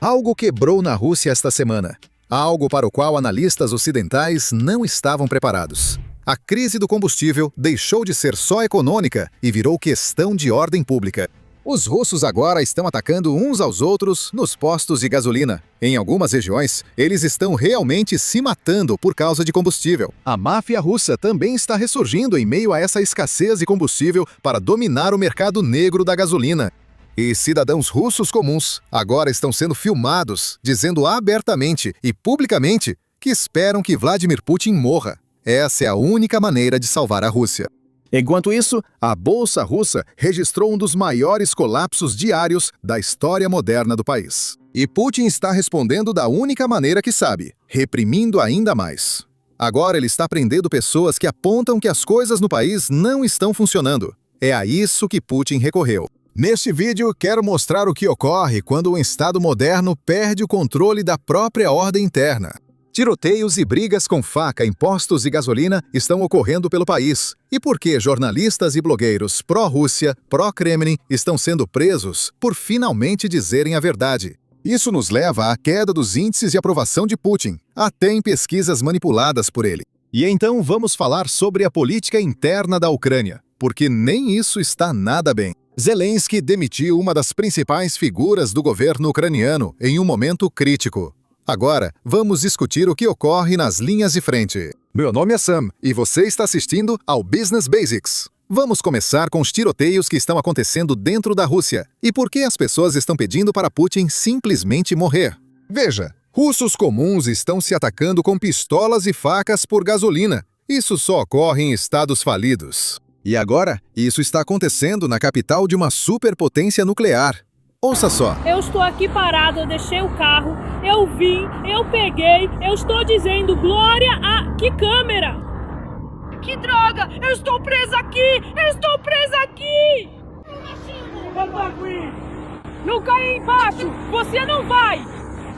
Algo quebrou na Rússia esta semana. Algo para o qual analistas ocidentais não estavam preparados. A crise do combustível deixou de ser só econômica e virou questão de ordem pública. Os russos agora estão atacando uns aos outros nos postos de gasolina. Em algumas regiões, eles estão realmente se matando por causa de combustível. A máfia russa também está ressurgindo em meio a essa escassez de combustível para dominar o mercado negro da gasolina. E cidadãos russos comuns agora estão sendo filmados, dizendo abertamente e publicamente que esperam que Vladimir Putin morra. Essa é a única maneira de salvar a Rússia. Enquanto isso, a Bolsa Russa registrou um dos maiores colapsos diários da história moderna do país. E Putin está respondendo da única maneira que sabe, reprimindo ainda mais. Agora ele está prendendo pessoas que apontam que as coisas no país não estão funcionando. É a isso que Putin recorreu. Neste vídeo, quero mostrar o que ocorre quando um Estado moderno perde o controle da própria ordem interna. Tiroteios e brigas com faca em postos de gasolina estão ocorrendo pelo país. E por que jornalistas e blogueiros pró-Rússia, pró-Kremlin estão sendo presos por finalmente dizerem a verdade? Isso nos leva à queda dos índices de aprovação de Putin, até em pesquisas manipuladas por ele. E então vamos falar sobre a política interna da Ucrânia, porque nem isso está nada bem. Zelensky demitiu uma das principais figuras do governo ucraniano em um momento crítico. Agora, vamos discutir o que ocorre nas linhas de frente. Meu nome é Sam e você está assistindo ao Business Basics. Vamos começar com os tiroteios que estão acontecendo dentro da Rússia e por que as pessoas estão pedindo para Putin simplesmente morrer. Veja, russos comuns estão se atacando com pistolas e facas por gasolina. Isso só ocorre em estados falidos. E agora, isso está acontecendo na capital de uma superpotência nuclear. Ouça só. Eu estou aqui parado, eu deixei o carro, eu vim, eu peguei, eu estou dizendo glória a... Que câmera? Que droga! Eu estou presa aqui! Eu estou presa aqui! Não cai embaixo! Você não vai!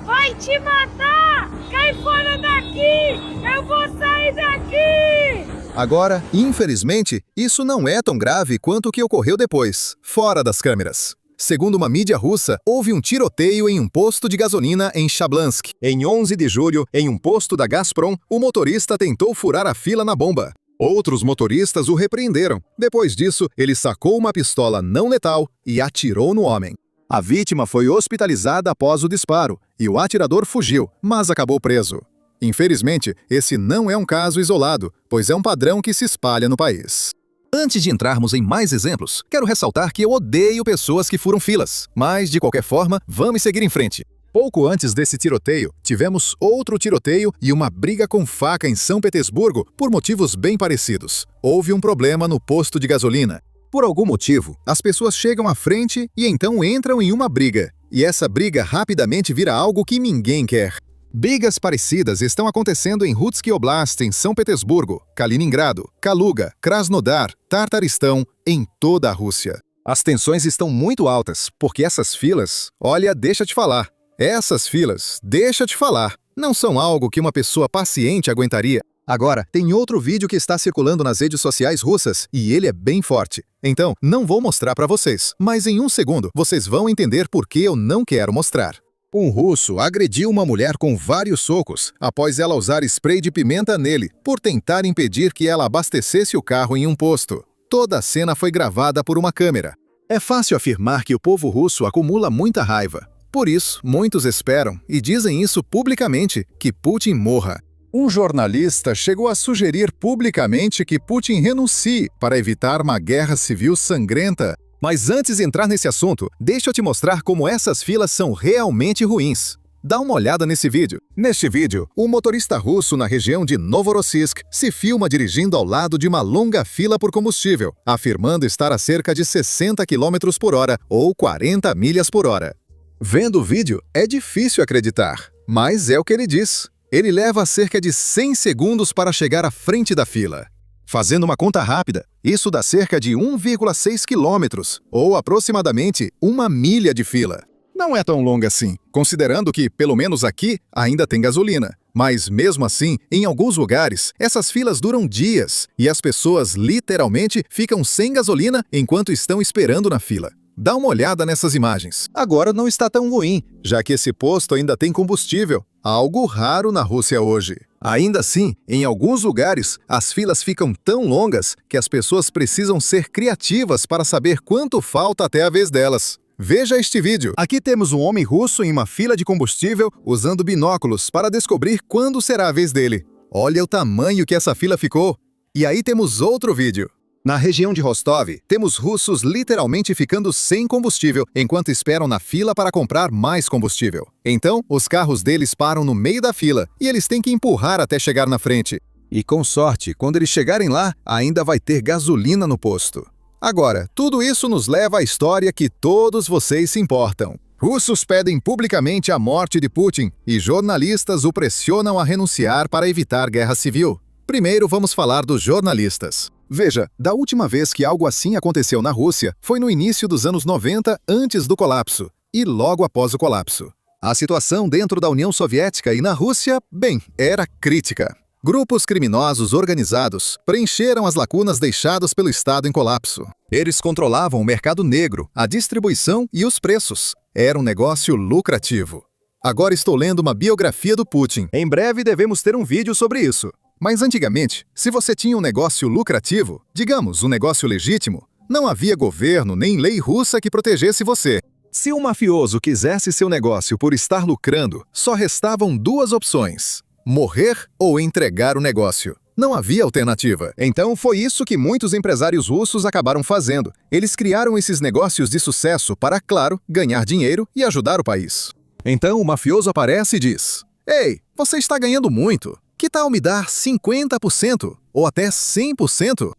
Vai te matar! Cai fora daqui! Eu vou sair daqui! Agora, infelizmente, isso não é tão grave quanto o que ocorreu depois, fora das câmeras. Segundo uma mídia russa, houve um tiroteio em um posto de gasolina em Shablansk. Em 11 de julho, em um posto da Gazprom, o motorista tentou furar a fila na bomba. Outros motoristas o repreenderam. Depois disso, ele sacou uma pistola não letal e atirou no homem. A vítima foi hospitalizada após o disparo e o atirador fugiu, mas acabou preso. Infelizmente, esse não é um caso isolado, pois é um padrão que se espalha no país. Antes de entrarmos em mais exemplos, quero ressaltar que eu odeio pessoas que furam filas, mas, de qualquer forma, vamos seguir em frente. Pouco antes desse tiroteio, tivemos outro tiroteio e uma briga com faca em São Petersburgo por motivos bem parecidos. Houve um problema no posto de gasolina. Por algum motivo, as pessoas chegam à frente e então entram em uma briga. E essa briga rapidamente vira algo que ninguém quer. Brigas parecidas estão acontecendo em Rutsk Oblast, em São Petersburgo, Kaliningrado, Kaluga, Krasnodar, Tartaristão, em toda a Rússia. As tensões estão muito altas, porque essas filas, olha, deixa te falar. Essas filas, deixa te falar, não são algo que uma pessoa paciente aguentaria. Agora, tem outro vídeo que está circulando nas redes sociais russas e ele é bem forte. Então, não vou mostrar para vocês, mas em um segundo vocês vão entender por que eu não quero mostrar. Um russo agrediu uma mulher com vários socos após ela usar spray de pimenta nele, por tentar impedir que ela abastecesse o carro em um posto. Toda a cena foi gravada por uma câmera. É fácil afirmar que o povo russo acumula muita raiva. Por isso, muitos esperam, e dizem isso publicamente, que Putin morra. Um jornalista chegou a sugerir publicamente que Putin renuncie para evitar uma guerra civil sangrenta. Mas antes de entrar nesse assunto, deixa eu te mostrar como essas filas são realmente ruins. Dá uma olhada nesse vídeo. Neste vídeo, um motorista russo na região de Novorossiysk se filma dirigindo ao lado de uma longa fila por combustível, afirmando estar a cerca de 60 km por hora ou 40 milhas por hora. Vendo o vídeo, é difícil acreditar, mas é o que ele diz. Ele leva cerca de 100 segundos para chegar à frente da fila. Fazendo uma conta rápida, isso dá cerca de 1,6 quilômetros, ou aproximadamente 1 milha de fila. Não é tão longa assim, considerando que, pelo menos aqui, ainda tem gasolina. Mas mesmo assim, em alguns lugares, essas filas duram dias, e as pessoas literalmente ficam sem gasolina enquanto estão esperando na fila. Dá uma olhada nessas imagens. Agora não está tão ruim, já que esse posto ainda tem combustível, algo raro na Rússia hoje. Ainda assim, em alguns lugares, as filas ficam tão longas que as pessoas precisam ser criativas para saber quanto falta até a vez delas. Veja este vídeo. Aqui temos um homem russo em uma fila de combustível usando binóculos para descobrir quando será a vez dele. Olha o tamanho que essa fila ficou. E aí temos outro vídeo. Na região de Rostov, temos russos literalmente ficando sem combustível enquanto esperam na fila para comprar mais combustível. Então, os carros deles param no meio da fila e eles têm que empurrar até chegar na frente. E com sorte, quando eles chegarem lá, ainda vai ter gasolina no posto. Agora, tudo isso nos leva à história que todos vocês se importam. Russos pedem publicamente a morte de Putin e jornalistas o pressionam a renunciar para evitar guerra civil. Primeiro, vamos falar dos jornalistas. Veja, da última vez que algo assim aconteceu na Rússia foi no início dos anos 90, antes do colapso, e logo após o colapso. A situação dentro da União Soviética e na Rússia, bem, era crítica. Grupos criminosos organizados preencheram as lacunas deixadas pelo Estado em colapso. Eles controlavam o mercado negro, a distribuição e os preços. Era um negócio lucrativo. Agora estou lendo uma biografia do Putin. Em breve devemos ter um vídeo sobre isso. Mas antigamente, se você tinha um negócio lucrativo, digamos, um negócio legítimo, não havia governo nem lei russa que protegesse você. Se um mafioso quisesse seu negócio por estar lucrando, só restavam duas opções: morrer ou entregar o negócio. Não havia alternativa. Então foi isso que muitos empresários russos acabaram fazendo. Eles criaram esses negócios de sucesso para, claro, ganhar dinheiro e ajudar o país. Então o mafioso aparece e diz: "Ei, você está ganhando muito. Que tal me dar 50% ou até 100%?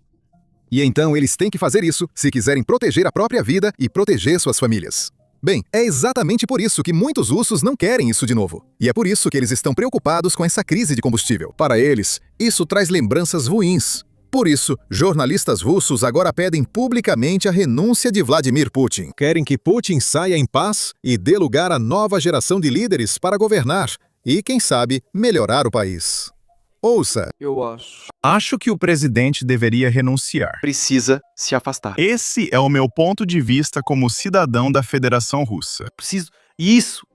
E então eles têm que fazer isso se quiserem proteger a própria vida e proteger suas famílias. Bem, é exatamente por isso que muitos russos não querem isso de novo. E é por isso que eles estão preocupados com essa crise de combustível. Para eles, isso traz lembranças ruins. Por isso, jornalistas russos agora pedem publicamente a renúncia de Vladimir Putin. Querem que Putin saia em paz e dê lugar à nova geração de líderes para governar e, quem sabe, melhorar o país. Ouça. Acho que o presidente deveria renunciar. Precisa se afastar. Esse é o meu ponto de vista como cidadão da Federação Russa.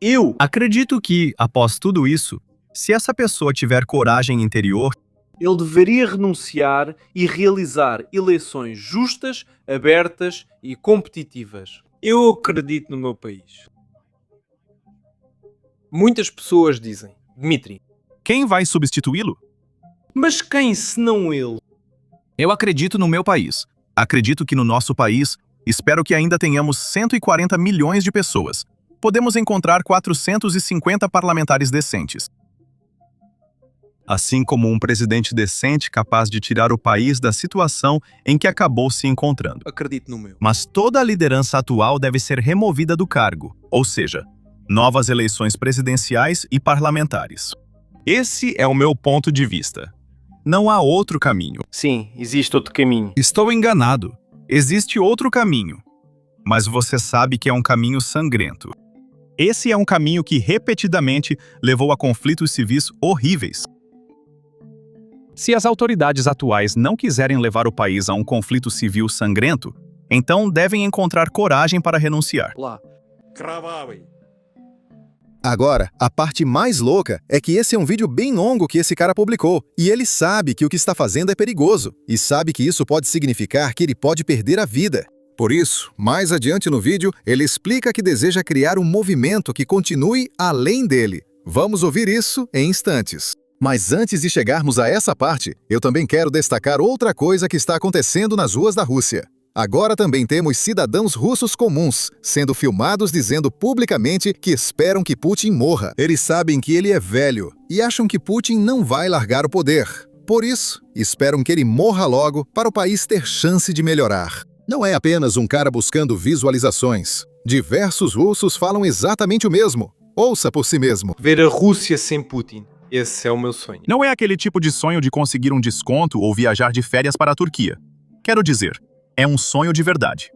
Eu Acredito que, após tudo isso, se essa pessoa tiver coragem interior, Ele deveria renunciar e realizar eleições justas, abertas e competitivas. Eu acredito no meu país. Muitas pessoas dizem: Dmitry, Quem vai substituí-lo? mas quem senão ele? eu acredito no meu país. Acredito que no nosso país, espero que ainda tenhamos 140 milhões de pessoas. Podemos encontrar 450 parlamentares decentes. Assim como um presidente decente capaz de tirar o país da situação em que acabou se encontrando. Acredito no meu. Mas toda a liderança atual deve ser removida do cargo, ou seja, novas eleições presidenciais e parlamentares. Esse é o meu ponto de vista. Não há outro caminho. Sim, existe outro caminho. Estou enganado. Existe outro caminho. Mas você sabe que é um caminho sangrento. Esse é um caminho que repetidamente levou a conflitos civis horríveis. Se as autoridades atuais não quiserem levar o país a um conflito civil sangrento, então devem encontrar coragem para renunciar. Lá. Agora, a parte mais louca é que esse é um vídeo bem longo que esse cara publicou, e ele sabe que o que está fazendo é perigoso, e sabe que isso pode significar que ele pode perder a vida. Por isso, mais adiante no vídeo, ele explica que deseja criar um movimento que continue além dele. Vamos ouvir isso em instantes. Mas antes de chegarmos a essa parte, eu também quero destacar outra coisa que está acontecendo nas ruas da Rússia. Agora também temos cidadãos russos comuns sendo filmados dizendo publicamente que esperam que Putin morra. Eles sabem que ele é velho e acham que Putin não vai largar o poder. Por isso, esperam que ele morra logo para o país ter chance de melhorar. Não é apenas um cara buscando visualizações. Diversos russos falam exatamente o mesmo. Ouça por si mesmo. Ver a Rússia sem Putin. Esse é o meu sonho. Não é aquele tipo de sonho de conseguir um desconto ou viajar de férias para a Turquia. Quero dizer, é um sonho de verdade.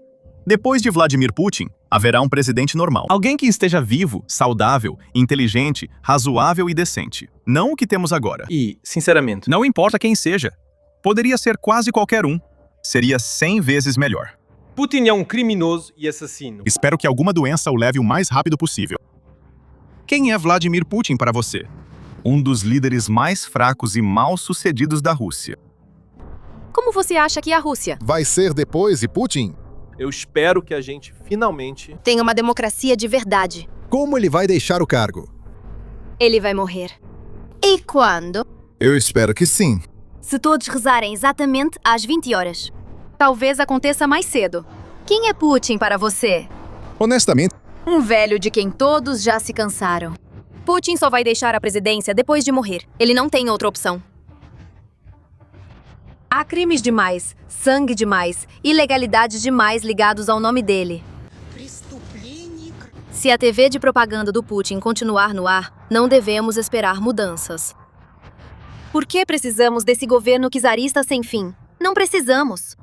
Depois de Vladimir Putin, haverá um presidente normal. Alguém que esteja vivo, saudável, inteligente, razoável e decente. Não o que temos agora. E, sinceramente, Não importa quem seja. Poderia ser quase qualquer um. Seria 100 vezes melhor. Putin é um criminoso e assassino. Espero que alguma doença o leve o mais rápido possível. Quem é Vladimir Putin para você? Um dos líderes mais fracos e mal-sucedidos da Rússia. Como você acha que é a Rússia Vai ser depois de Putin? Eu espero que a gente finalmente... tem uma democracia de verdade? Como ele vai deixar o cargo? Ele vai morrer. E quando? Eu espero que sim. Se todos rezarem exatamente às 20 horas. Talvez aconteça mais cedo. Quem é Putin para você? Honestamente, Um velho de quem todos já se cansaram. Putin só vai deixar a presidência depois de morrer. Ele não tem outra opção. Há crimes demais, sangue demais, ilegalidades demais ligados ao nome dele. Se a TV de propaganda do Putin continuar no ar, não devemos esperar mudanças. Por que precisamos desse governo czarista sem fim? Não precisamos.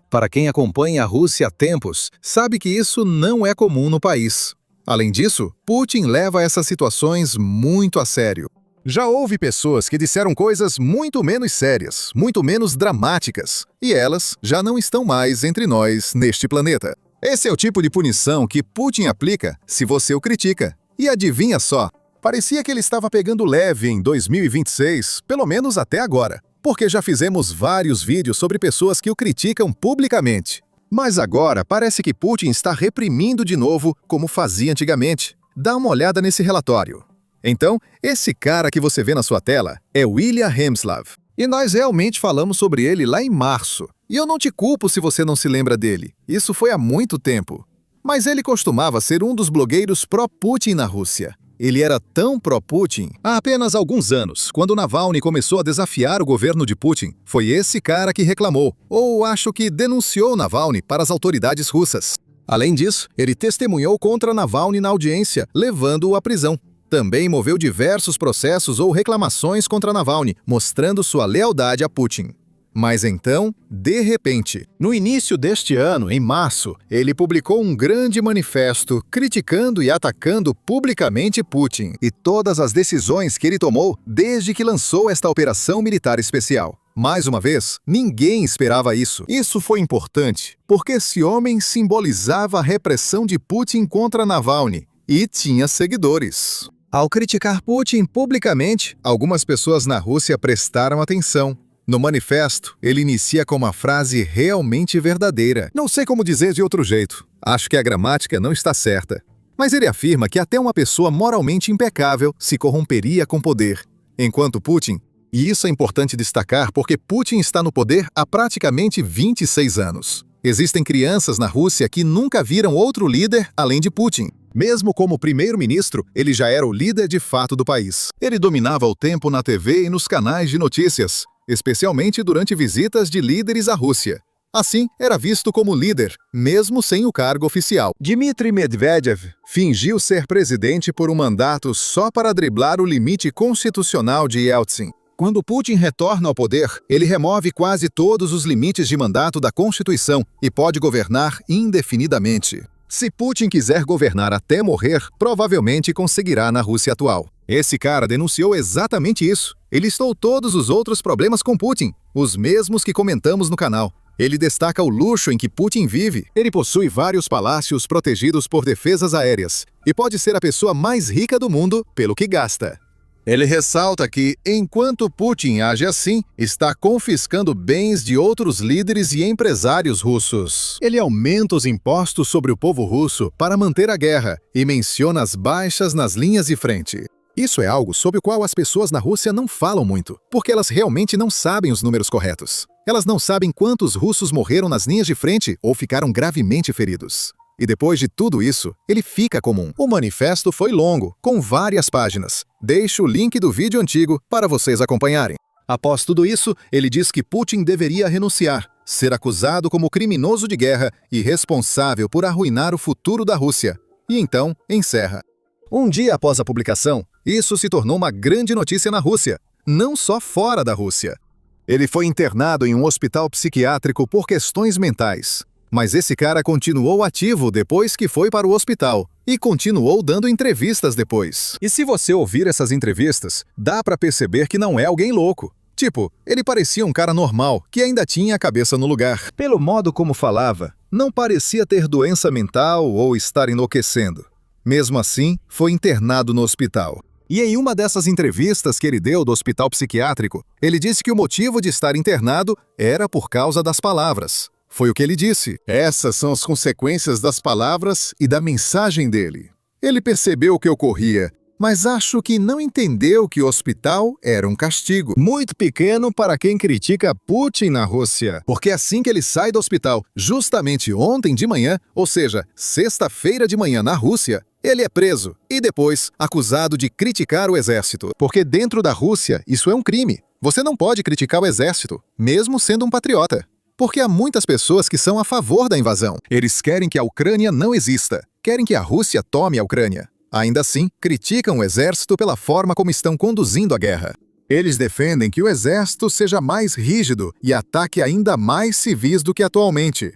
para quem acompanha a Rússia há tempos, sabe que isso não é comum no país. Além disso, Putin leva essas situações muito a sério. Já houve pessoas que disseram coisas muito menos sérias, muito menos dramáticas, e elas já não estão mais entre nós neste planeta. Esse é o tipo de punição que Putin aplica se você o critica. E adivinha só, parecia que ele estava pegando leve em 2026, pelo menos até agora, porque já fizemos vários vídeos sobre pessoas que o criticam publicamente. Mas agora parece que Putin está reprimindo de novo como fazia antigamente. Dá uma olhada nesse relatório. Então, esse cara que você vê na sua tela é William Hemslav. E nós realmente falamos sobre ele lá em março. E eu não te culpo se você não se lembra dele. Isso foi há muito tempo. Mas ele costumava ser um dos blogueiros pró-Putin na Rússia. Ele era tão pró-Putin há apenas alguns anos, quando Navalny começou a desafiar o governo de Putin. Foi esse cara que reclamou, ou acho que denunciou Navalny para as autoridades russas. Além disso, ele testemunhou contra Navalny na audiência, levando-o à prisão. Também moveu diversos processos ou reclamações contra Navalny, mostrando sua lealdade a Putin. Mas então, de repente, no início deste ano, em março, ele publicou um grande manifesto criticando e atacando publicamente Putin e todas as decisões que ele tomou desde que lançou esta operação militar especial. Mais uma vez, ninguém esperava isso. Isso foi importante, porque esse homem simbolizava a repressão de Putin contra Navalny e tinha seguidores. Ao criticar Putin publicamente, algumas pessoas na Rússia prestaram atenção. No manifesto, ele inicia com uma frase realmente verdadeira. Não sei como dizer de outro jeito. Acho que a gramática não está certa. Mas ele afirma que até uma pessoa moralmente impecável se corromperia com poder. Enquanto Putin, e isso é importante destacar porque Putin está no poder há praticamente 26 anos. Existem crianças na Rússia que nunca viram outro líder além de Putin. Mesmo como primeiro-ministro, ele já era o líder de fato do país. Ele dominava o tempo na TV e nos canais de notícias, especialmente durante visitas de líderes à Rússia. Assim, era visto como líder, mesmo sem o cargo oficial. Dmitry Medvedev fingiu ser presidente por um mandato só para driblar o limite constitucional de Yeltsin. Quando Putin retorna ao poder, ele remove quase todos os limites de mandato da Constituição e pode governar indefinidamente. Se Putin quiser governar até morrer, provavelmente conseguirá na Rússia atual. Esse cara denunciou exatamente isso. Ele listou todos os outros problemas com Putin, os mesmos que comentamos no canal. Ele destaca o luxo em que Putin vive. Ele possui vários palácios protegidos por defesas aéreas e pode ser a pessoa mais rica do mundo pelo que gasta. Ele ressalta que, enquanto Putin age assim, está confiscando bens de outros líderes e empresários russos. Ele aumenta os impostos sobre o povo russo para manter a guerra e menciona as baixas nas linhas de frente. Isso é algo sobre o qual as pessoas na Rússia não falam muito, porque elas realmente não sabem os números corretos. Elas não sabem quantos russos morreram nas linhas de frente ou ficaram gravemente feridos. E depois de tudo isso, ele fica comum. O manifesto foi longo, com várias páginas. Deixo o link do vídeo antigo para vocês acompanharem. Após tudo isso, ele diz que Putin deveria renunciar, ser acusado como criminoso de guerra e responsável por arruinar o futuro da Rússia. E então, encerra. Um dia após a publicação, isso se tornou uma grande notícia na Rússia, não só fora da Rússia. Ele foi internado em um hospital psiquiátrico por questões mentais. Mas esse cara continuou ativo depois que foi para o hospital e continuou dando entrevistas depois. E se você ouvir essas entrevistas, dá para perceber que não é alguém louco. Tipo, ele parecia um cara normal, que ainda tinha a cabeça no lugar. Pelo modo como falava, não parecia ter doença mental ou estar enlouquecendo. Mesmo assim, foi internado no hospital. E em uma dessas entrevistas que ele deu do hospital psiquiátrico, ele disse que o motivo de estar internado era por causa das palavras. Foi o que ele disse. Essas são as consequências das palavras e da mensagem dele. Ele percebeu o que ocorria, mas acho que não entendeu que o hospital era um castigo. Muito pequeno para quem critica Putin na Rússia. Porque assim que ele sai do hospital, justamente ontem de manhã, ou seja, sexta-feira de manhã na Rússia, ele é preso e depois acusado de criticar o exército. Porque dentro da Rússia, isso é um crime. Você não pode criticar o exército, mesmo sendo um patriota. Porque há muitas pessoas que são a favor da invasão. Eles querem que a Ucrânia não exista. Querem que a Rússia tome a Ucrânia. Ainda assim, criticam o exército pela forma como estão conduzindo a guerra. Eles defendem que o exército seja mais rígido e ataque ainda mais civis do que atualmente.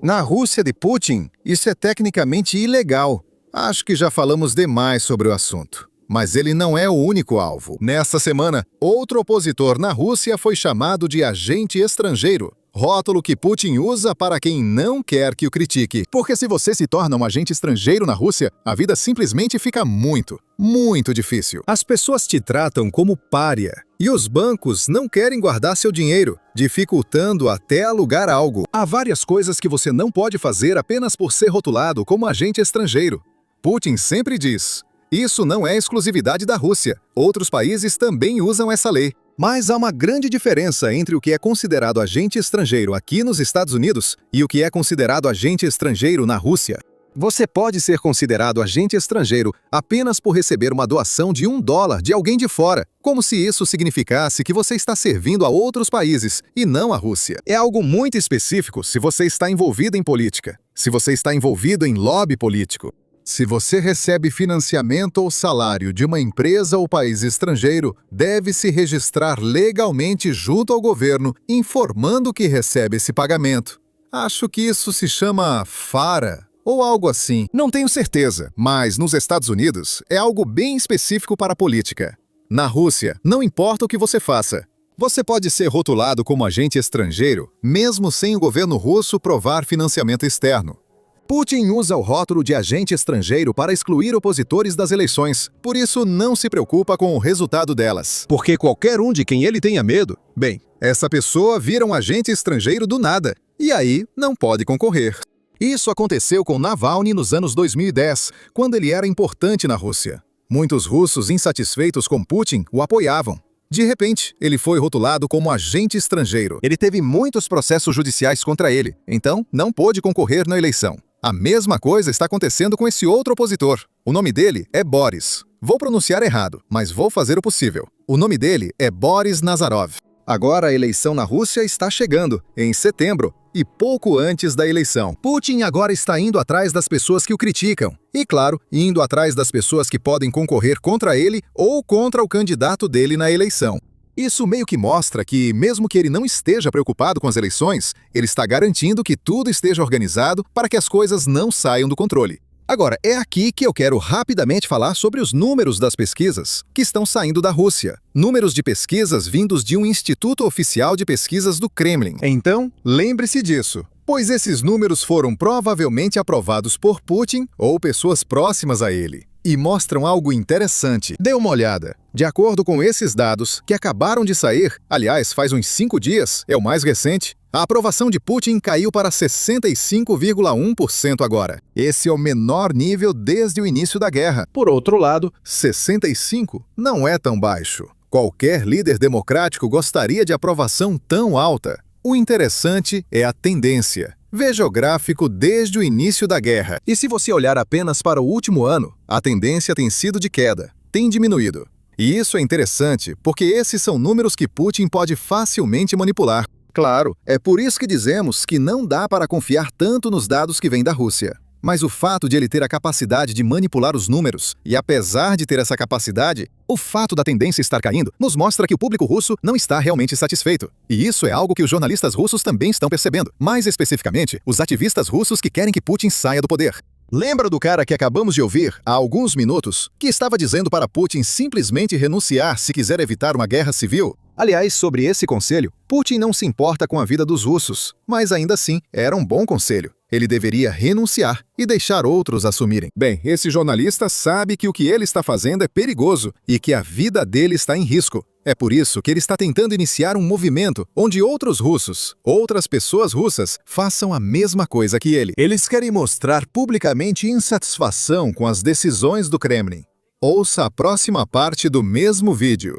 Na Rússia de Putin, isso é tecnicamente ilegal. Acho que já falamos demais sobre o assunto. Mas ele não é o único alvo. Nesta semana, outro opositor na Rússia foi chamado de agente estrangeiro. Rótulo que Putin usa para quem não quer que o critique. Porque se você se torna um agente estrangeiro na Rússia, a vida simplesmente fica muito, muito difícil. As pessoas te tratam como pária. E os bancos não querem guardar seu dinheiro, dificultando até alugar algo. Há várias coisas que você não pode fazer apenas por ser rotulado como agente estrangeiro. Putin sempre diz: isso não é exclusividade da Rússia. Outros países também usam essa lei. Mas há uma grande diferença entre o que é considerado agente estrangeiro aqui nos Estados Unidos e o que é considerado agente estrangeiro na Rússia. Você pode ser considerado agente estrangeiro apenas por receber uma doação de $1 de alguém de fora, como se isso significasse que você está servindo a outros países e não a Rússia. É algo muito específico se você está envolvido em política, se você está envolvido em lobby político. Se você recebe financiamento ou salário de uma empresa ou país estrangeiro, deve se registrar legalmente junto ao governo, informando que recebe esse pagamento. Acho que isso se chama FARA, ou algo assim. Não tenho certeza, mas nos Estados Unidos é algo bem específico para a política. Na Rússia, não importa o que você faça. Você pode ser rotulado como agente estrangeiro, mesmo sem o governo russo provar financiamento externo. Putin usa o rótulo de agente estrangeiro para excluir opositores das eleições, por isso não se preocupa com o resultado delas. Porque qualquer um de quem ele tenha medo, bem, essa pessoa vira um agente estrangeiro do nada, e aí não pode concorrer. Isso aconteceu com Navalny nos anos 2010, quando ele era importante na Rússia. Muitos russos insatisfeitos com Putin o apoiavam. De repente, ele foi rotulado como agente estrangeiro. Ele teve muitos processos judiciais contra ele, então não pôde concorrer na eleição. A mesma coisa está acontecendo com esse outro opositor. O nome dele é Boris. Vou pronunciar errado, mas vou fazer o possível. O nome dele é Boris Nazarov. Agora a eleição na Rússia está chegando, em setembro, e pouco antes da eleição. Putin agora está indo atrás das pessoas que o criticam. E, claro, indo atrás das pessoas que podem concorrer contra ele ou contra o candidato dele na eleição. Isso meio que mostra que, mesmo que ele não esteja preocupado com as eleições, ele está garantindo que tudo esteja organizado para que as coisas não saiam do controle. Agora, é aqui que eu quero rapidamente falar sobre os números das pesquisas que estão saindo da Rússia. Números de pesquisas vindos de um instituto oficial de pesquisas do Kremlin. Então, lembre-se disso, pois esses números foram provavelmente aprovados por Putin ou pessoas próximas a ele. E mostram algo interessante. Dê uma olhada. De acordo com esses dados, que acabaram de sair, aliás, faz uns 5 dias, é o mais recente, a aprovação de Putin caiu para 65,1% agora. Esse é o menor nível desde o início da guerra. Por outro lado, 65% não é tão baixo. Qualquer líder democrático gostaria de aprovação tão alta. O interessante é a tendência. Veja o gráfico desde o início da guerra. E se você olhar apenas para o último ano, a tendência tem sido de queda, tem diminuído. E isso é interessante, porque esses são números que Putin pode facilmente manipular. Claro, é por isso que dizemos que não dá para confiar tanto nos dados que vêm da Rússia. Mas o fato de ele ter a capacidade de manipular os números, e apesar de ter essa capacidade, o fato da tendência estar caindo nos mostra que o público russo não está realmente satisfeito. E isso é algo que os jornalistas russos também estão percebendo. Mais especificamente, os ativistas russos que querem que Putin saia do poder. Lembra do cara que acabamos de ouvir há alguns minutos, que estava dizendo para Putin simplesmente renunciar se quiser evitar uma guerra civil? Aliás, sobre esse conselho, Putin não se importa com a vida dos russos, mas ainda assim era um bom conselho. Ele deveria renunciar e deixar outros assumirem. Bem, esse jornalista sabe que o que ele está fazendo é perigoso e que a vida dele está em risco. É por isso que ele está tentando iniciar um movimento onde outros russos, outras pessoas russas, façam a mesma coisa que ele. Eles querem mostrar publicamente insatisfação com as decisões do Kremlin. Ouça a próxima parte do mesmo vídeo.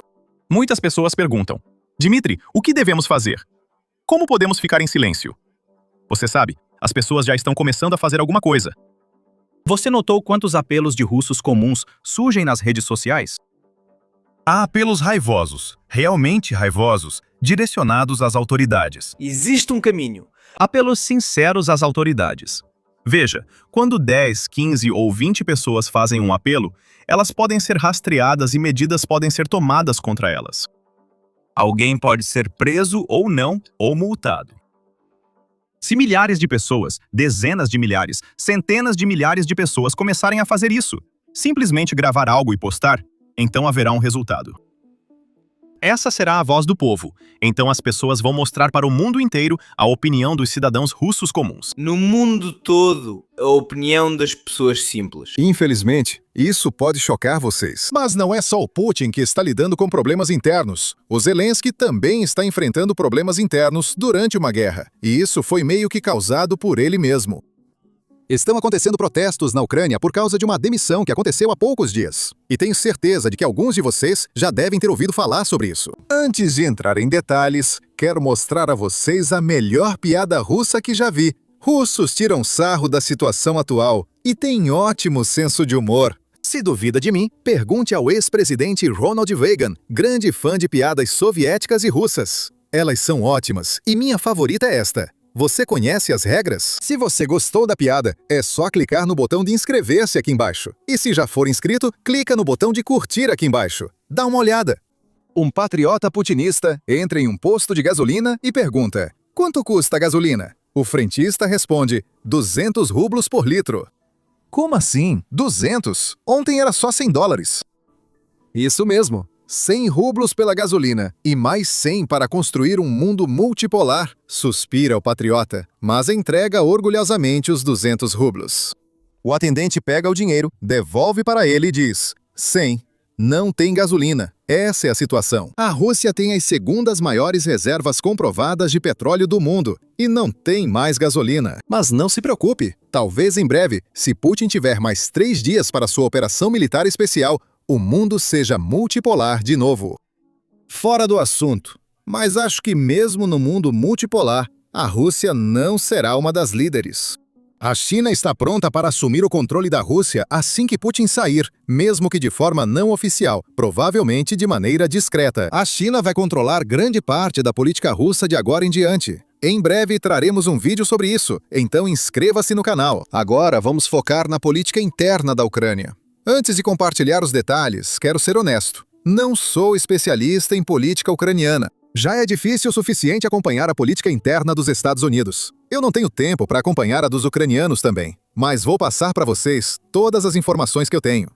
Muitas pessoas perguntam: Dmitry, o que devemos fazer? Como podemos ficar em silêncio? Você sabe, as pessoas já estão começando a fazer alguma coisa. Você notou quantos apelos de russos comuns surgem nas redes sociais? Há apelos raivosos, realmente raivosos, direcionados às autoridades. Existe um caminho. Apelos sinceros às autoridades. Veja, quando 10, 15 ou 20 pessoas fazem um apelo, elas podem ser rastreadas e medidas podem ser tomadas contra elas. Alguém pode ser preso ou não, ou multado. Se milhares de pessoas, dezenas de milhares, centenas de milhares de pessoas começarem a fazer isso, simplesmente gravar algo e postar, então haverá um resultado. Essa será a voz do povo. Então as pessoas vão mostrar para o mundo inteiro a opinião dos cidadãos russos comuns. No mundo todo, a opinião das pessoas simples. Infelizmente, isso pode chocar vocês. Mas não é só o Putin que está lidando com problemas internos. O Zelensky também está enfrentando problemas internos durante uma guerra. E isso foi meio que causado por ele mesmo. Estão acontecendo protestos na Ucrânia por causa de uma demissão que aconteceu há poucos dias. E tenho certeza de que alguns de vocês já devem ter ouvido falar sobre isso. Antes de entrar em detalhes, quero mostrar a vocês a melhor piada russa que já vi. Russos tiram sarro da situação atual e têm ótimo senso de humor. Se duvida de mim, pergunte ao ex-presidente Ronald Reagan, grande fã de piadas soviéticas e russas. Elas são ótimas e minha favorita é esta. Você conhece as regras? Se você gostou da piada, é só clicar no botão de inscrever-se aqui embaixo. E se já for inscrito, clica no botão de curtir aqui embaixo. Dá uma olhada. Um patriota putinista entra em um posto de gasolina e pergunta: quanto custa a gasolina? O frentista responde: 200 rublos por litro. Como assim? 200? Ontem era só $100. Isso mesmo. 100 rublos pela gasolina e mais 100 para construir um mundo multipolar, suspira o patriota, mas entrega orgulhosamente os 200 rublos. O atendente pega o dinheiro, devolve para ele e diz: 100. Não tem gasolina. Essa é a situação. A Rússia tem as segundas maiores reservas comprovadas de petróleo do mundo e não tem mais gasolina. Mas não se preocupe. Talvez em breve, se Putin tiver mais 3 dias para sua operação militar especial, o mundo seja multipolar de novo. Fora do assunto, mas acho que mesmo no mundo multipolar, a Rússia não será uma das líderes. A China está pronta para assumir o controle da Rússia assim que Putin sair, mesmo que de forma não oficial, provavelmente de maneira discreta. A China vai controlar grande parte da política russa de agora em diante. Em breve traremos um vídeo sobre isso, então inscreva-se no canal. Agora vamos focar na política interna da Ucrânia. Antes de compartilhar os detalhes, quero ser honesto. Não sou especialista em política ucraniana. Já é difícil o suficiente acompanhar a política interna dos Estados Unidos. Eu não tenho tempo para acompanhar a dos ucranianos também, mas vou passar para vocês todas as informações que eu tenho.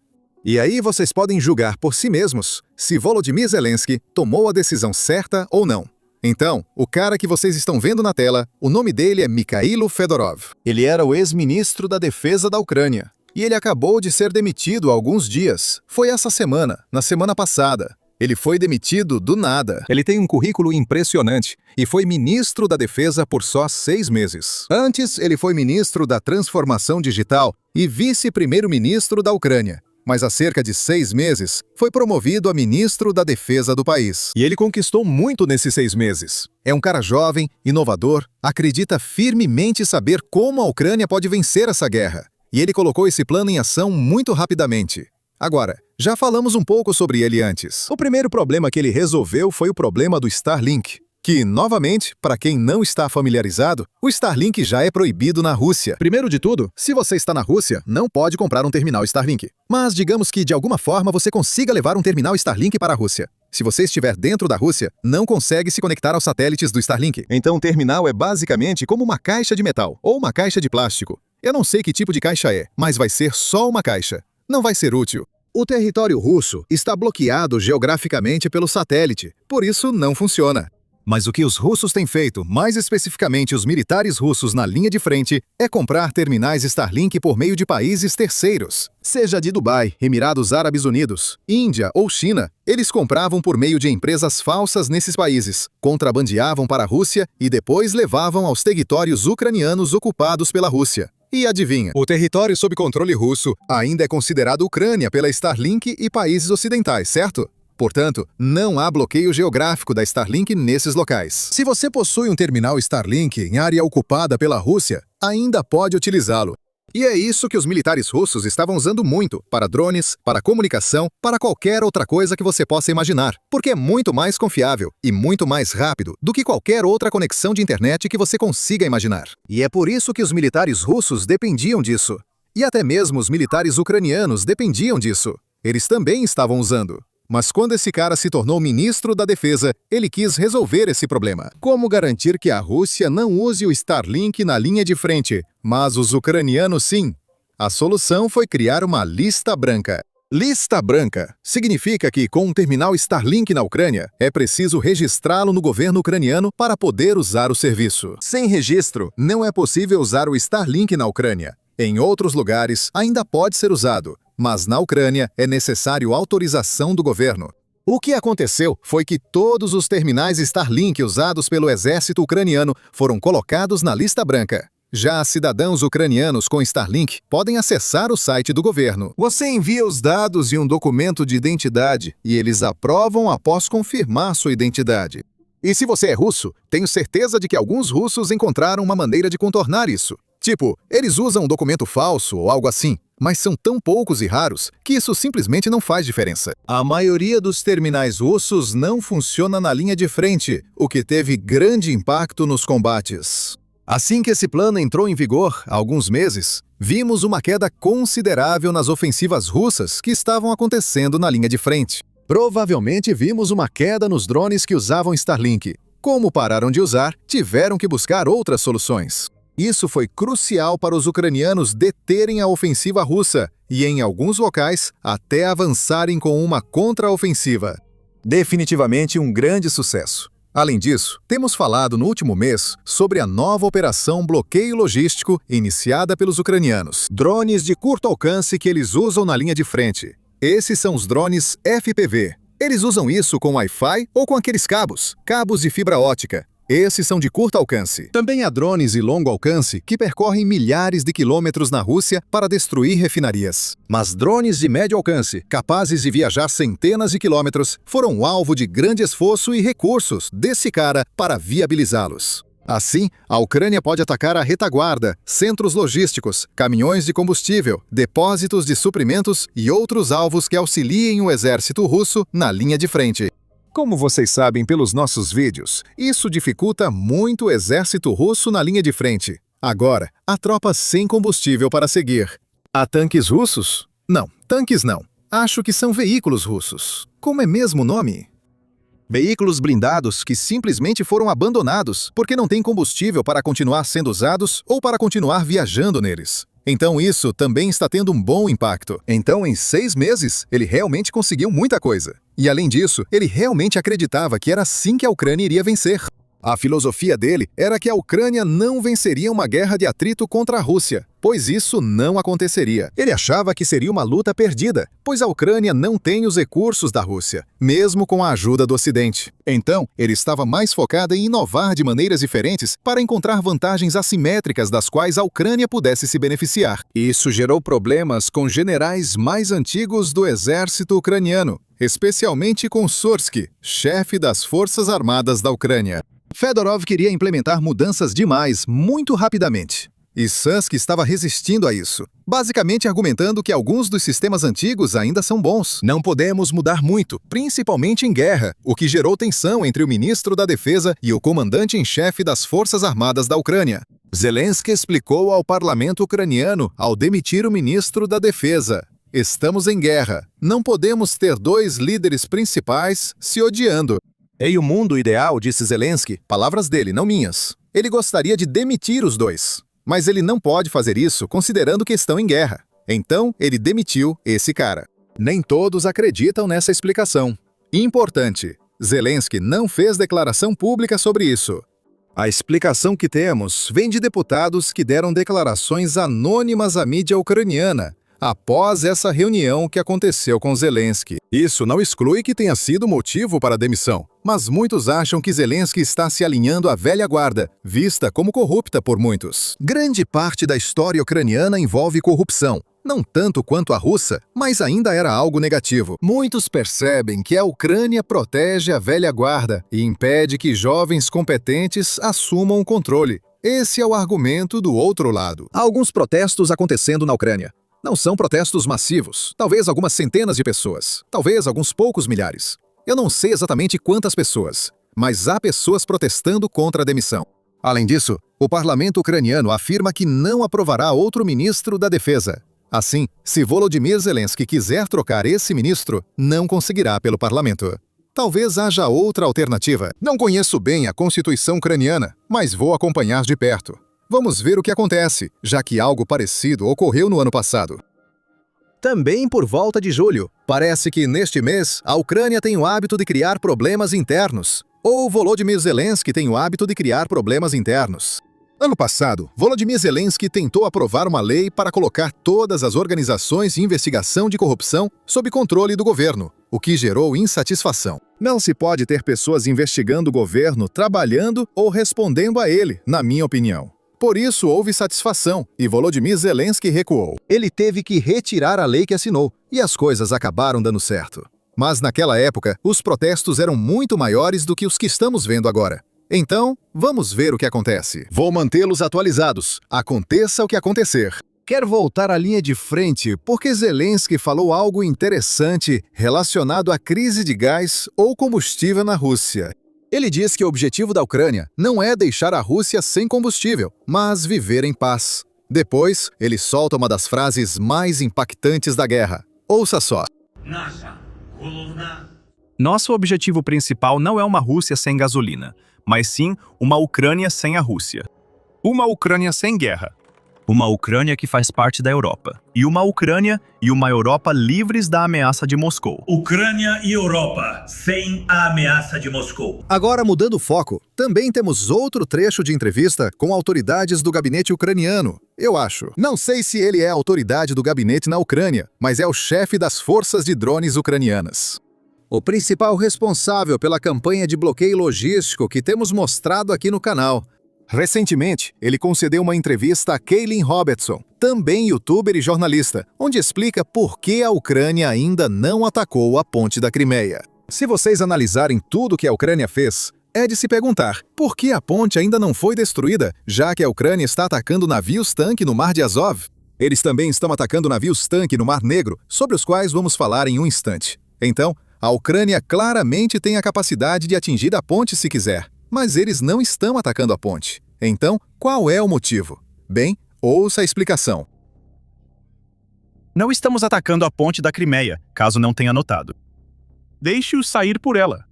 E aí vocês podem julgar por si mesmos se Volodymyr Zelensky tomou a decisão certa ou não. Então, o cara que vocês estão vendo na tela, o nome dele é Mikhailo Fedorov. Ele era o ex-ministro da Defesa da Ucrânia. E ele acabou de ser demitido há alguns dias. Foi essa semana, na semana passada. Ele foi demitido do nada. Ele tem um currículo impressionante e foi ministro da Defesa por só 6 meses. Antes, ele foi ministro da Transformação Digital e vice-primeiro-ministro da Ucrânia. Mas há cerca de 6 meses, foi promovido a ministro da Defesa do país. E ele conquistou muito nesses 6 meses. É um cara jovem, inovador, acredita firmemente saber como a Ucrânia pode vencer essa guerra. E ele colocou esse plano em ação muito rapidamente. Agora, já falamos um pouco sobre ele antes. O primeiro problema que ele resolveu foi o problema do Starlink, que, novamente, para quem não está familiarizado, o Starlink já é proibido na Rússia. Primeiro de tudo, se você está na Rússia, não pode comprar um terminal Starlink. Mas digamos que, de alguma forma, você consiga levar um terminal Starlink para a Rússia. Se você estiver dentro da Rússia, não consegue se conectar aos satélites do Starlink. Então, o terminal é basicamente como uma caixa de metal ou uma caixa de plástico. Eu não sei que tipo de caixa é, mas vai ser só uma caixa. Não vai ser útil. O território russo está bloqueado geograficamente pelo satélite, por isso não funciona. Mas o que os russos têm feito, mais especificamente os militares russos na linha de frente, é comprar terminais Starlink por meio de países terceiros. Seja de Dubai, Emirados Árabes Unidos, Índia ou China, eles compravam por meio de empresas falsas nesses países, contrabandeavam para a Rússia e depois levavam aos territórios ucranianos ocupados pela Rússia. E adivinha, o território sob controle russo ainda é considerado Ucrânia pela Starlink e países ocidentais, certo? Portanto, não há bloqueio geográfico da Starlink nesses locais. Se você possui um terminal Starlink em área ocupada pela Rússia, ainda pode utilizá-lo. E é isso que os militares russos estavam usando muito, para drones, para comunicação, para qualquer outra coisa que você possa imaginar, porque é muito mais confiável e muito mais rápido do que qualquer outra conexão de internet que você consiga imaginar. E é por isso que os militares russos dependiam disso. E até mesmo os militares ucranianos dependiam disso. Eles também estavam usando. Mas quando esse cara se tornou ministro da Defesa, ele quis resolver esse problema. Como garantir que a Rússia não use o Starlink na linha de frente, mas os ucranianos sim? A solução foi criar uma lista branca. Lista branca significa que, com um terminal Starlink na Ucrânia, é preciso registrá-lo no governo ucraniano para poder usar o serviço. Sem registro, não é possível usar o Starlink na Ucrânia. Em outros lugares, ainda pode ser usado, mas na Ucrânia é necessário autorização do governo. O que aconteceu foi que todos os terminais Starlink usados pelo exército ucraniano foram colocados na lista branca. Já cidadãos ucranianos com Starlink podem acessar o site do governo. Você envia os dados e um documento de identidade, e eles aprovam após confirmar sua identidade. E se você é russo, tenho certeza de que alguns russos encontraram uma maneira de contornar isso. Tipo, eles usam um documento falso ou algo assim, mas são tão poucos e raros que isso simplesmente não faz diferença. A maioria dos terminais russos não funciona na linha de frente, o que teve grande impacto nos combates. Assim que esse plano entrou em vigor, há alguns meses, vimos uma queda considerável nas ofensivas russas que estavam acontecendo na linha de frente. Provavelmente vimos uma queda nos drones que usavam Starlink. Como pararam de usar, tiveram que buscar outras soluções. Isso foi crucial para os ucranianos deterem a ofensiva russa e, em alguns locais, até avançarem com uma contraofensiva. Definitivamente um grande sucesso. Além disso, temos falado no último mês sobre a nova operação bloqueio logístico iniciada pelos ucranianos. Drones de curto alcance que eles usam na linha de frente. Esses são os drones FPV. Eles usam isso com Wi-Fi ou com aqueles cabos de fibra ótica. Esses são de curto alcance. Também há drones de longo alcance que percorrem milhares de quilômetros na Rússia para destruir refinarias. Mas drones de médio alcance, capazes de viajar centenas de quilômetros, foram alvo de grande esforço e recursos desse cara para viabilizá-los. Assim, a Ucrânia pode atacar a retaguarda, centros logísticos, caminhões de combustível, depósitos de suprimentos e outros alvos que auxiliem o exército russo na linha de frente. Como vocês sabem pelos nossos vídeos, isso dificulta muito o exército russo na linha de frente. Agora, há tropas sem combustível para seguir. Há tanques russos? Não, tanques não. Acho que são veículos russos. Como é mesmo o nome? Veículos blindados que simplesmente foram abandonados porque não têm combustível para continuar sendo usados ou para continuar viajando neles. Então isso também está tendo um bom impacto. Então, em 6 meses, ele realmente conseguiu muita coisa. E além disso, ele realmente acreditava que era assim que a Ucrânia iria vencer. A filosofia dele era que a Ucrânia não venceria uma guerra de atrito contra a Rússia, pois isso não aconteceria. Ele achava que seria uma luta perdida, pois a Ucrânia não tem os recursos da Rússia, mesmo com a ajuda do Ocidente. Então, ele estava mais focado em inovar de maneiras diferentes para encontrar vantagens assimétricas das quais a Ucrânia pudesse se beneficiar. Isso gerou problemas com generais mais antigos do exército ucraniano, especialmente com Sursky, chefe das Forças Armadas da Ucrânia. Fedorov queria implementar mudanças demais, muito rapidamente. E Sursky estava resistindo a isso, basicamente argumentando que alguns dos sistemas antigos ainda são bons. Não podemos mudar muito, principalmente em guerra, o que gerou tensão entre o ministro da Defesa e o comandante-em-chefe das Forças Armadas da Ucrânia. Zelensky explicou ao parlamento ucraniano ao demitir o ministro da Defesa: estamos em guerra. Não podemos ter 2 líderes principais se odiando. Em o mundo ideal, disse Zelensky, palavras dele, não minhas. Ele gostaria de demitir os 2. Mas ele não pode fazer isso considerando que estão em guerra. Então, ele demitiu esse cara. Nem todos acreditam nessa explicação. Importante: Zelensky não fez declaração pública sobre isso. A explicação que temos vem de deputados que deram declarações anônimas à mídia ucraniana após essa reunião que aconteceu com Zelensky. Isso não exclui que tenha sido motivo para a demissão, mas muitos acham que Zelensky está se alinhando à velha guarda, vista como corrupta por muitos. Grande parte da história ucraniana envolve corrupção. Não tanto quanto a russa, mas ainda era algo negativo. Muitos percebem que a Ucrânia protege a velha guarda e impede que jovens competentes assumam o controle. Esse é o argumento do outro lado. Há alguns protestos acontecendo na Ucrânia. Não são protestos massivos, talvez algumas centenas de pessoas, talvez alguns poucos milhares. Eu não sei exatamente quantas pessoas, mas há pessoas protestando contra a demissão. Além disso, o parlamento ucraniano afirma que não aprovará outro ministro da defesa. Assim, se Volodymyr Zelensky quiser trocar esse ministro, não conseguirá pelo parlamento. Talvez haja outra alternativa. Não conheço bem a Constituição ucraniana, mas vou acompanhar de perto. Vamos ver o que acontece, já que algo parecido ocorreu no ano passado. Também por volta de julho, parece que neste mês a Ucrânia tem o hábito de criar problemas internos. Ou Volodymyr Zelensky tem o hábito de criar problemas internos. Ano passado, Volodymyr Zelensky tentou aprovar uma lei para colocar todas as organizações de investigação de corrupção sob controle do governo, o que gerou insatisfação. Não se pode ter pessoas investigando o governo, trabalhando ou respondendo a ele, na minha opinião. Por isso houve satisfação e Volodymyr Zelensky recuou. Ele teve que retirar a lei que assinou e as coisas acabaram dando certo. Mas naquela época, os protestos eram muito maiores do que os que estamos vendo agora. Então, vamos ver o que acontece. Vou mantê-los atualizados, aconteça o que acontecer. Quero voltar à linha de frente porque Zelensky falou algo interessante relacionado à crise de gás ou combustível na Rússia. Ele diz que o objetivo da Ucrânia não é deixar a Rússia sem combustível, mas viver em paz. Depois, ele solta uma das frases mais impactantes da guerra. Ouça só. Nosso objetivo principal não é uma Rússia sem gasolina, mas sim uma Ucrânia sem a Rússia. Uma Ucrânia sem guerra. Uma Ucrânia que faz parte da Europa. E uma Ucrânia e uma Europa livres da ameaça de Moscou. Ucrânia e Europa, sem a ameaça de Moscou. Agora, mudando o foco, também temos outro trecho de entrevista com autoridades do gabinete ucraniano. Eu acho. Não sei se ele é a autoridade do gabinete na Ucrânia, mas é o chefe das forças de drones ucranianas. O principal responsável pela campanha de bloqueio logístico que temos mostrado aqui no canal. Recentemente, ele concedeu uma entrevista a Kaylin Robertson, também youtuber e jornalista, onde explica por que a Ucrânia ainda não atacou a ponte da Crimeia. Se vocês analisarem tudo que a Ucrânia fez, é de se perguntar por que a ponte ainda não foi destruída, já que a Ucrânia está atacando navios-tanque no Mar de Azov. Eles também estão atacando navios-tanque no Mar Negro, sobre os quais vamos falar em um instante. Então, a Ucrânia claramente tem a capacidade de atingir a ponte se quiser, mas eles não estão atacando a ponte. Então, qual é o motivo? Bem, ouça a explicação. Não estamos atacando a ponte da Crimeia, caso não tenha notado. Deixe-os sair por ela.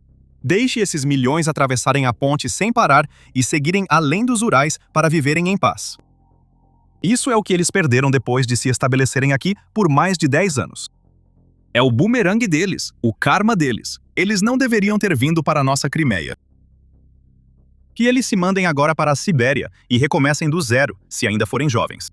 Deixe esses milhões atravessarem a ponte sem parar e seguirem além dos Urais para viverem em paz. Isso é o que eles perderam depois de se estabelecerem aqui por mais de 10 anos. É o bumerangue deles, o karma deles. Eles não deveriam ter vindo para a nossa Crimeia. Que eles se mandem agora para a Sibéria e recomecem do zero, se ainda forem jovens.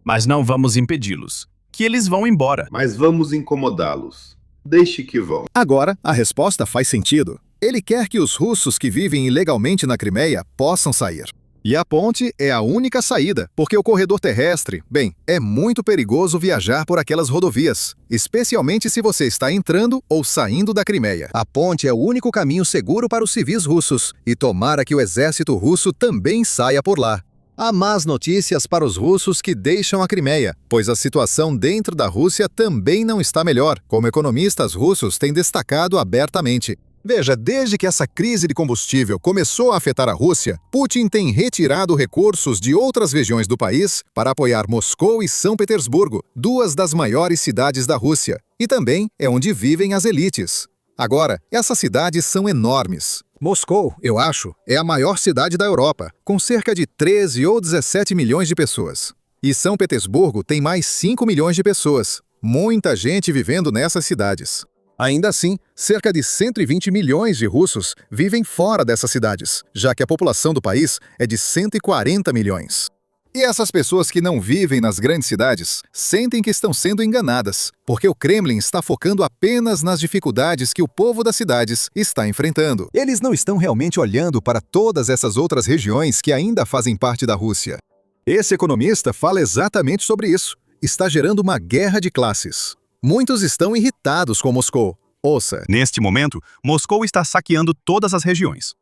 Mas não vamos impedi-los. Que eles vão embora. Mas vamos incomodá-los. Deixe que vão. Agora, a resposta faz sentido. Ele quer que os russos que vivem ilegalmente na Crimeia possam sair. E a ponte é a única saída, porque o corredor terrestre, bem, é muito perigoso viajar por aquelas rodovias, especialmente se você está entrando ou saindo da Crimeia. A ponte é o único caminho seguro para os civis russos, e tomara que o exército russo também saia por lá. Há más notícias para os russos que deixam a Crimeia, pois a situação dentro da Rússia também não está melhor, como economistas russos têm destacado abertamente. Veja, desde que essa crise de combustível começou a afetar a Rússia, Putin tem retirado recursos de outras regiões do país para apoiar Moscou e São Petersburgo, duas das maiores cidades da Rússia, e também é onde vivem as elites. Agora, essas cidades são enormes. Moscou, eu acho, é a maior cidade da Europa, com cerca de 13 ou 17 milhões de pessoas. E São Petersburgo tem mais 5 milhões de pessoas. Muita gente vivendo nessas cidades. Ainda assim, cerca de 120 milhões de russos vivem fora dessas cidades, já que a população do país é de 140 milhões. E essas pessoas que não vivem nas grandes cidades sentem que estão sendo enganadas, porque o Kremlin está focando apenas nas dificuldades que o povo das cidades está enfrentando. Eles não estão realmente olhando para todas essas outras regiões que ainda fazem parte da Rússia. Esse economista fala exatamente sobre isso. Está gerando uma guerra de classes. Muitos estão irritados com Moscou. Ouça. Neste momento, Moscou está saqueando todas as regiões.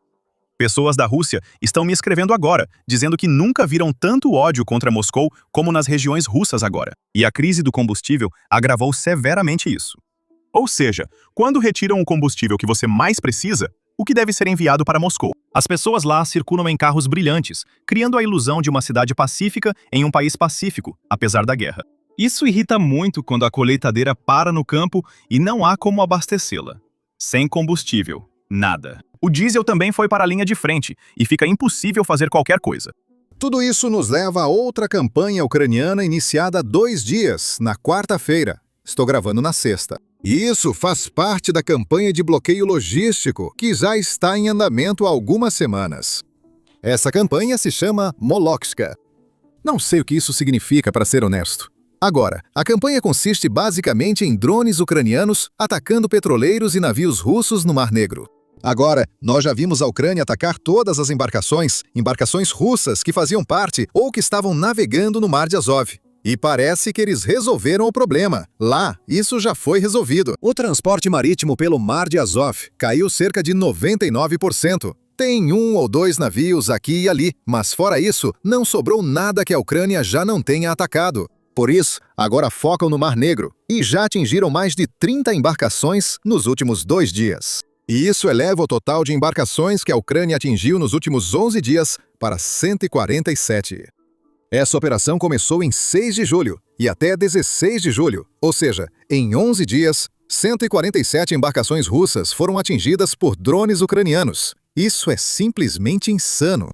Pessoas da Rússia estão me escrevendo agora, dizendo que nunca viram tanto ódio contra Moscou como nas regiões russas agora. E a crise do combustível agravou severamente isso. Ou seja, quando retiram o combustível que você mais precisa, o que deve ser enviado para Moscou? As pessoas lá circulam em carros brilhantes, criando a ilusão de uma cidade pacífica em um país pacífico, apesar da guerra. Isso irrita muito quando a colheitadeira para no campo e não há como abastecê-la. Sem combustível, nada. O diesel também foi para a linha de frente e fica impossível fazer qualquer coisa. Tudo isso nos leva a outra campanha ucraniana iniciada há 2 dias, na quarta-feira. Estou gravando na sexta. E isso faz parte da campanha de bloqueio logístico, que já está em andamento há algumas semanas. Essa campanha se chama Molotchka. Não sei o que isso significa, para ser honesto. Agora, a campanha consiste basicamente em drones ucranianos atacando petroleiros e navios russos no Mar Negro. Agora, nós já vimos a Ucrânia atacar todas as embarcações russas que faziam parte ou que estavam navegando no Mar de Azov. E parece que eles resolveram o problema. Lá, isso já foi resolvido. O transporte marítimo pelo Mar de Azov caiu cerca de 99%. Tem 1 ou 2 navios aqui e ali, mas fora isso, não sobrou nada que a Ucrânia já não tenha atacado. Por isso, agora focam no Mar Negro e já atingiram mais de 30 embarcações nos últimos 2 dias. E isso eleva o total de embarcações que a Ucrânia atingiu nos últimos 11 dias para 147. Essa operação começou em 6 de julho e até 16 de julho, ou seja, em 11 dias, 147 embarcações russas foram atingidas por drones ucranianos. Isso é simplesmente insano.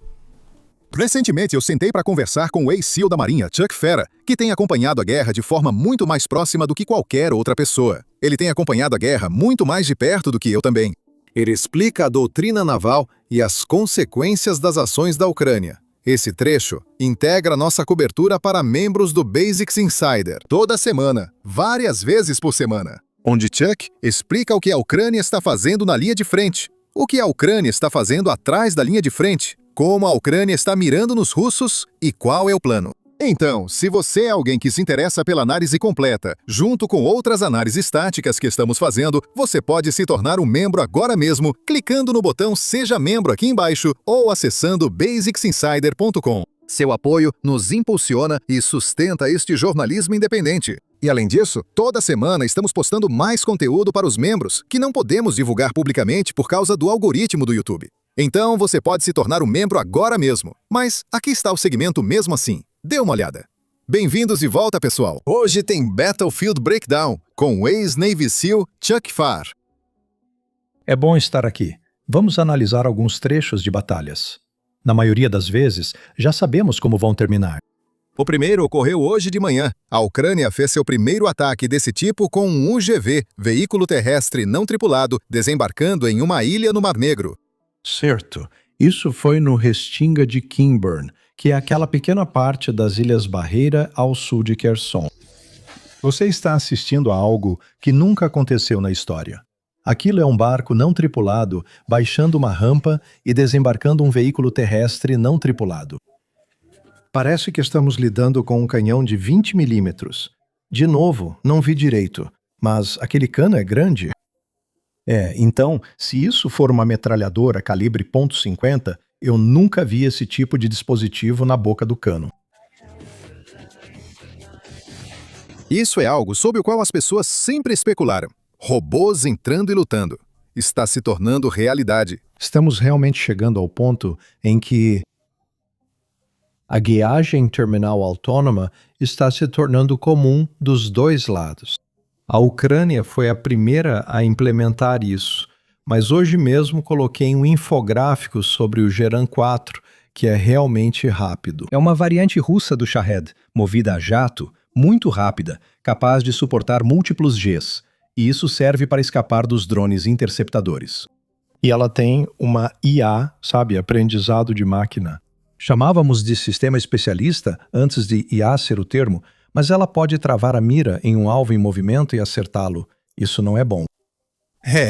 Recentemente, eu sentei para conversar com o ex-SEAL da Marinha, Chuck Ferra, que tem acompanhado a guerra de forma muito mais próxima do que qualquer outra pessoa. Ele tem acompanhado a guerra muito mais de perto do que eu também. Ele explica a doutrina naval e as consequências das ações da Ucrânia. Esse trecho integra nossa cobertura para membros do Basics Insider, toda semana, várias vezes por semana, onde Chuck explica o que a Ucrânia está fazendo na linha de frente, o que a Ucrânia está fazendo atrás da linha de frente, como a Ucrânia está mirando nos russos e qual é o plano. Então, se você é alguém que se interessa pela análise completa, junto com outras análises táticas que estamos fazendo, você pode se tornar um membro agora mesmo, clicando no botão Seja Membro aqui embaixo ou acessando basicsinsider.com. Seu apoio nos impulsiona e sustenta este jornalismo independente. E além disso, toda semana estamos postando mais conteúdo para os membros que não podemos divulgar publicamente por causa do algoritmo do YouTube. Então você pode se tornar um membro agora mesmo. Mas aqui está o segmento mesmo assim. Dê uma olhada. Bem-vindos de volta, pessoal. Hoje tem Battlefield Breakdown com o ex-Navy SEAL Chuck Ferra. É bom estar aqui. Vamos analisar alguns trechos de batalhas. Na maioria das vezes, já sabemos como vão terminar. O primeiro ocorreu hoje de manhã. A Ucrânia fez seu primeiro ataque desse tipo com um UGV, veículo terrestre não tripulado, desembarcando em uma ilha no Mar Negro. Certo. Isso foi no Restinga de Kimburn, que é aquela pequena parte das Ilhas Barreira ao sul de Kherson. Você está assistindo a algo que nunca aconteceu na história. Aquilo é um barco não tripulado baixando uma rampa e desembarcando um veículo terrestre não tripulado. Parece que estamos lidando com um canhão de 20 milímetros. De novo, não vi direito, mas aquele cano é grande. Então, se isso for uma metralhadora calibre .50, eu nunca vi esse tipo de dispositivo na boca do cano. Isso é algo sobre o qual as pessoas sempre especularam. Robôs entrando e lutando. Está se tornando realidade. Estamos realmente chegando ao ponto em que a guiagem terminal autônoma está se tornando comum dos dois lados. A Ucrânia foi a primeira a implementar isso, mas hoje mesmo coloquei um infográfico sobre o Geran 4, que é realmente rápido. É uma variante russa do Shahed, movida a jato, muito rápida, capaz de suportar múltiplos Gs, e isso serve para escapar dos drones interceptadores. E ela tem uma IA, sabe, aprendizado de máquina. Chamávamos de sistema especialista antes de IA ser o termo, mas ela pode travar a mira em um alvo em movimento e acertá-lo. Isso não é bom.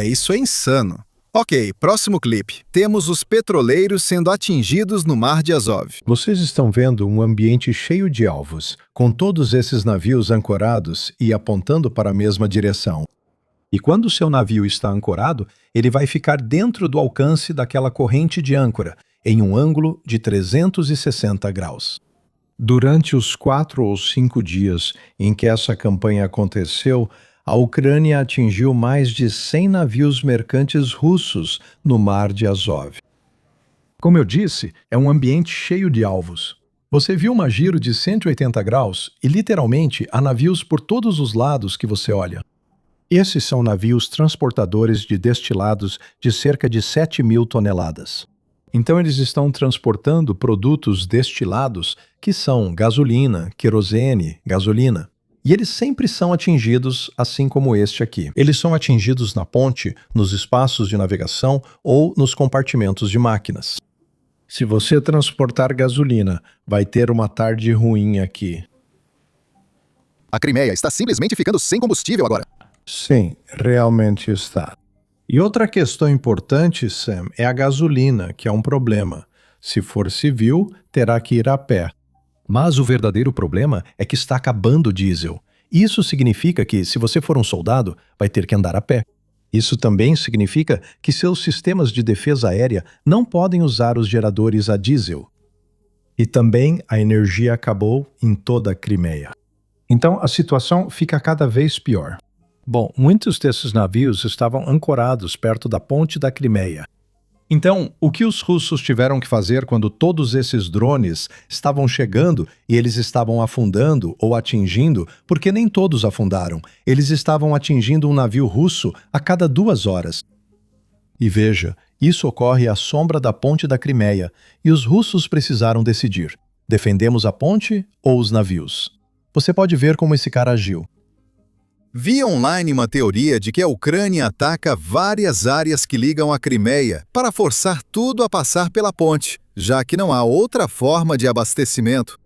Isso é insano. Ok, próximo clipe. Temos os petroleiros sendo atingidos no Mar de Azov. Vocês estão vendo um ambiente cheio de alvos, com todos esses navios ancorados e apontando para a mesma direção. E quando o seu navio está ancorado, ele vai ficar dentro do alcance daquela corrente de âncora, em um ângulo de 360 graus. Durante os 4 ou 5 dias em que essa campanha aconteceu, a Ucrânia atingiu mais de 100 navios mercantes russos no Mar de Azov. Como eu disse, é um ambiente cheio de alvos. Você viu uma giro de 180 graus e, literalmente, há navios por todos os lados que você olha. Esses são navios transportadores de destilados de cerca de 7.000 toneladas. Então eles estão transportando produtos destilados que são gasolina, querosene, gasolina. E eles sempre são atingidos, assim como este aqui. Eles são atingidos na ponte, nos espaços de navegação ou nos compartimentos de máquinas. Se você transportar gasolina, vai ter uma tarde ruim aqui. A Crimeia está simplesmente ficando sem combustível agora. Sim, realmente está. E outra questão importante, Sam, é a gasolina, que é um problema. Se for civil, terá que ir a pé. Mas o verdadeiro problema é que está acabando o diesel. Isso significa que, se você for um soldado, vai ter que andar a pé. Isso também significa que seus sistemas de defesa aérea não podem usar os geradores a diesel. E também a energia acabou em toda a Crimeia. Então a situação fica cada vez pior. Bom, muitos desses navios estavam ancorados perto da ponte da Crimeia. Então, o que os russos tiveram que fazer quando todos esses drones estavam chegando e eles estavam afundando ou atingindo, porque nem todos afundaram, eles estavam atingindo um navio russo a cada 2 horas. E veja, isso ocorre à sombra da ponte da Crimeia, e os russos precisaram decidir: defendemos a ponte ou os navios? Você pode ver como esse cara agiu. Vi online uma teoria de que a Ucrânia ataca várias áreas que ligam a Crimeia para forçar tudo a passar pela ponte, já que não há outra forma de abastecimento.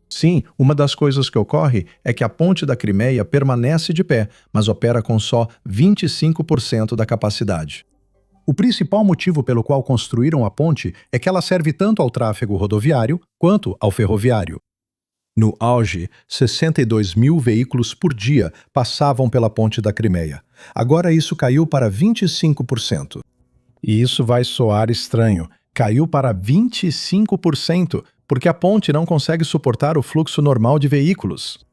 Sim, uma das coisas que ocorre é que a ponte da Crimeia permanece de pé, mas opera com só 25% da capacidade. O principal motivo pelo qual construíram a ponte é que ela serve tanto ao tráfego rodoviário quanto ao ferroviário. No auge, 62 mil veículos por dia passavam pela ponte da Crimeia. Agora isso caiu para 25%. E isso vai soar estranho. Caiu para 25%, porque a ponte não consegue suportar o fluxo normal de veículos.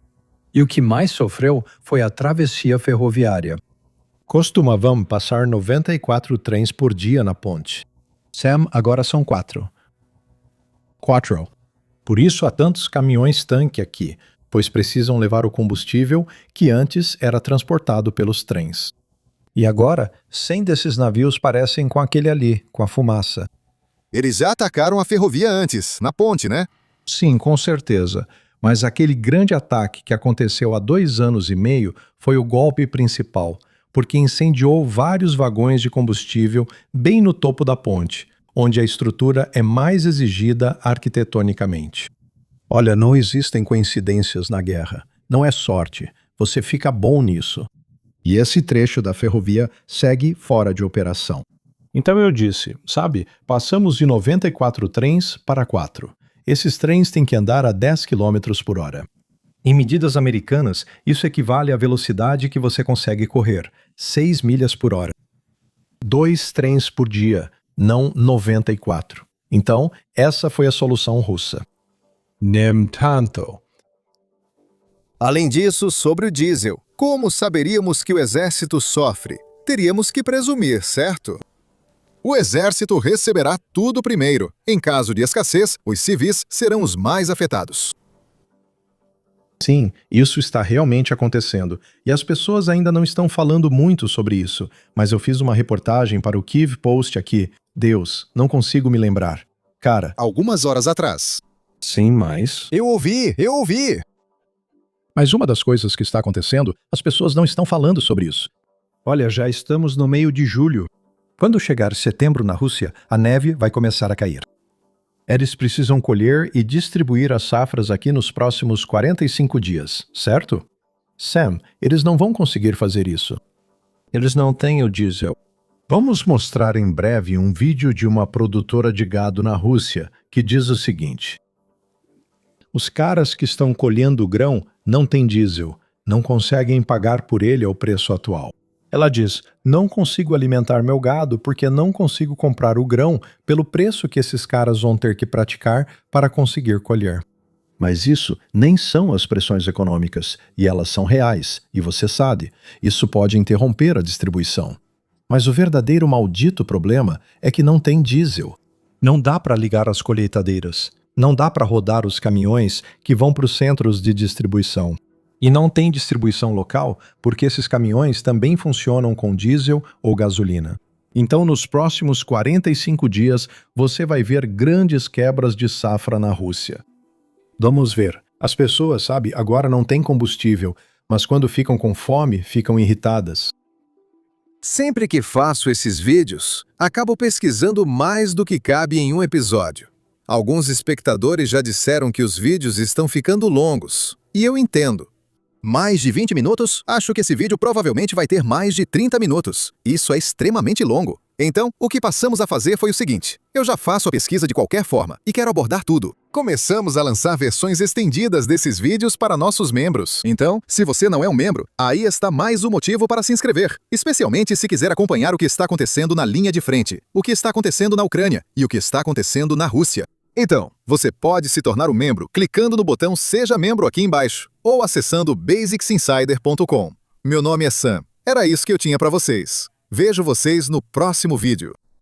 E o que mais sofreu foi a travessia ferroviária. Costumavam passar 94 trens por dia na ponte. Sam, agora são 4. Por isso há tantos caminhões-tanque aqui, pois precisam levar o combustível que antes era transportado pelos trens. E agora, 100 desses navios parecem com aquele ali, com a fumaça. Eles já atacaram a ferrovia antes, na ponte, né? Sim, com certeza. Mas aquele grande ataque que aconteceu há 2 anos e meio foi o golpe principal, porque incendiou vários vagões de combustível bem no topo da ponte, onde a estrutura é mais exigida arquitetonicamente. Olha, não existem coincidências na guerra. Não é sorte. Você fica bom nisso. E esse trecho da ferrovia segue fora de operação. Então eu disse, sabe, passamos de 94 trens para 4. Esses trens têm que andar a 10 km por hora. Em medidas americanas, isso equivale à velocidade que você consegue correr, 6 milhas por hora. 2 trens por dia, não 94. Então, essa foi a solução russa. Nem tanto. Além disso, sobre o diesel, como saberíamos que o exército sofre? Teríamos que presumir, certo? O exército receberá tudo primeiro. Em caso de escassez, os civis serão os mais afetados. Sim, isso está realmente acontecendo, e as pessoas ainda não estão falando muito sobre isso, mas eu fiz uma reportagem para o Kyiv Post aqui. Deus, não consigo me lembrar. Cara, algumas horas atrás. Sim, mas... Eu ouvi! Mas uma das coisas que está acontecendo, as pessoas não estão falando sobre isso. Olha, já estamos no meio de julho. Quando chegar setembro na Rússia, a neve vai começar a cair. Eles precisam colher e distribuir as safras aqui nos próximos 45 dias, certo? Sam, eles não vão conseguir fazer isso. Eles não têm o diesel. Vamos mostrar em breve um vídeo de uma produtora de gado na Rússia que diz o seguinte: os caras que estão colhendo o grão não têm diesel, não conseguem pagar por ele ao preço atual. Ela diz, não consigo alimentar meu gado porque não consigo comprar o grão pelo preço que esses caras vão ter que praticar para conseguir colher. Mas isso nem são as pressões econômicas, e elas são reais, e você sabe, isso pode interromper a distribuição. Mas o verdadeiro maldito problema é que não tem diesel. Não dá para ligar as colheitadeiras, não dá para rodar os caminhões que vão para os centros de distribuição. E não tem distribuição local porque esses caminhões também funcionam com diesel ou gasolina. Então, nos próximos 45 dias, você vai ver grandes quebras de safra na Rússia. Vamos ver. As pessoas, sabe, agora não têm combustível, mas quando ficam com fome, ficam irritadas. Sempre que faço esses vídeos, acabo pesquisando mais do que cabe em um episódio. Alguns espectadores já disseram que os vídeos estão ficando longos, e eu entendo. Mais de 20 minutos? Acho que esse vídeo provavelmente vai ter mais de 30 minutos. Isso é extremamente longo. Então, o que passamos a fazer foi o seguinte. Eu já faço a pesquisa de qualquer forma e quero abordar tudo. Começamos a lançar versões estendidas desses vídeos para nossos membros. Então, se você não é um membro, aí está mais um motivo para se inscrever. Especialmente se quiser acompanhar o que está acontecendo na linha de frente, o que está acontecendo na Ucrânia e o que está acontecendo na Rússia. Então, você pode se tornar um membro clicando no botão Seja Membro aqui embaixo ou acessando basicsinsider.com. Meu nome é Sam. Era isso que eu tinha para vocês. Vejo vocês no próximo vídeo.